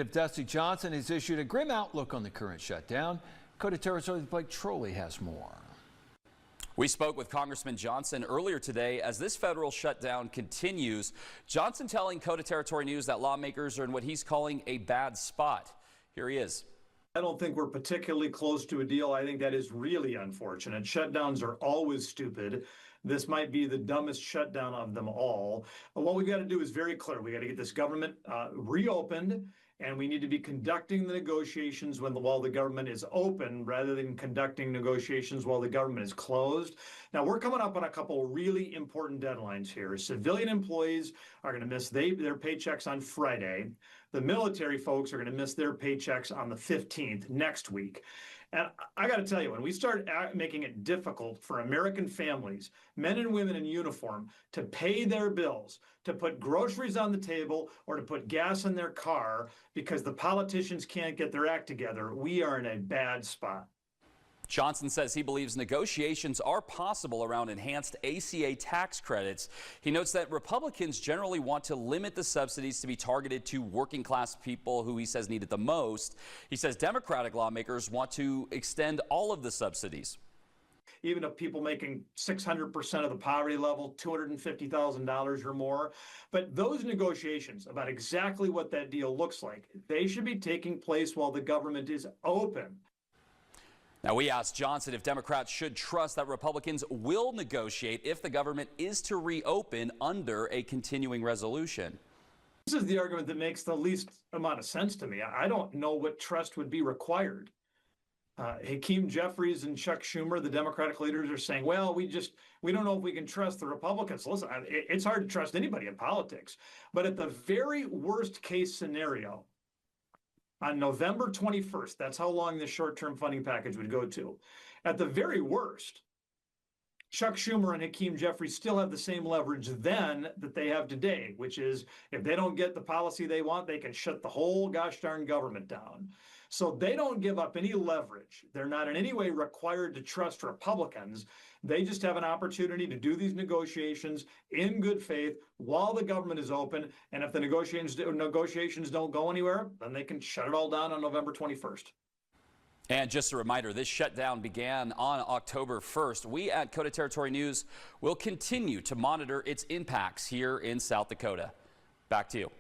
Dusty Johnson has issued a grim outlook on the current shutdown. KOTA Territory's Blake Trolley has more. We spoke with Congressman Johnson earlier today as this federal shutdown continues. Johnson telling KOTA Territory News that lawmakers are in what he's calling a bad spot. Here he is. I don't think we're particularly close to a deal. I think that is really unfortunate. Shutdowns are always stupid. This might be the dumbest shutdown of them all. But what we've got to do is very clear. We got to get this government reopened, and we need to be conducting the negotiations while the government is open rather than conducting negotiations while the government is closed. Now, we're coming up on a couple of really important deadlines here. Civilian employees are going to miss their paychecks on Friday. The military folks are going to miss their paychecks on the 15th next week. And I got to tell you, when we start making it difficult for American families, men and women in uniform, to pay their bills, to put groceries on the table, or to put gas in their car because the politicians can't get their act together, we are in a bad spot. Johnson says he believes negotiations are possible around enhanced ACA tax credits. He notes that Republicans generally want to limit the subsidies to be targeted to working class people who he says need it the most. He says Democratic lawmakers want to extend all of the subsidies. Even if people making 600% of the poverty level, $250,000 or more. But those negotiations about exactly what that deal looks like, they should be taking place while the government is open. Now, we asked Johnson if Democrats should trust that Republicans will negotiate if the government is to reopen under a continuing resolution. This is the argument that makes the least amount of sense to me. I don't know what trust would be required. Hakeem Jeffries and Chuck Schumer, the Democratic leaders, are saying, well, we don't know if we can trust the Republicans. Listen, it's hard to trust anybody in politics. But at the very worst case scenario, on November 21st, that's how long this short-term funding package would go to. At the very worst, Chuck Schumer and Hakeem Jeffries still have the same leverage then that they have today, which is if they don't get the policy they want, they can shut the whole gosh darn government down. So they don't give up any leverage. They're not in any way required to trust Republicans. They just have an opportunity to do these negotiations in good faith while the government is open. And if the negotiations don't go anywhere, then they can shut it all down on November 21st. And just a reminder, this shutdown began on October 1st. We at KOTA Territory News will continue to monitor its impacts here in South Dakota. Back to you.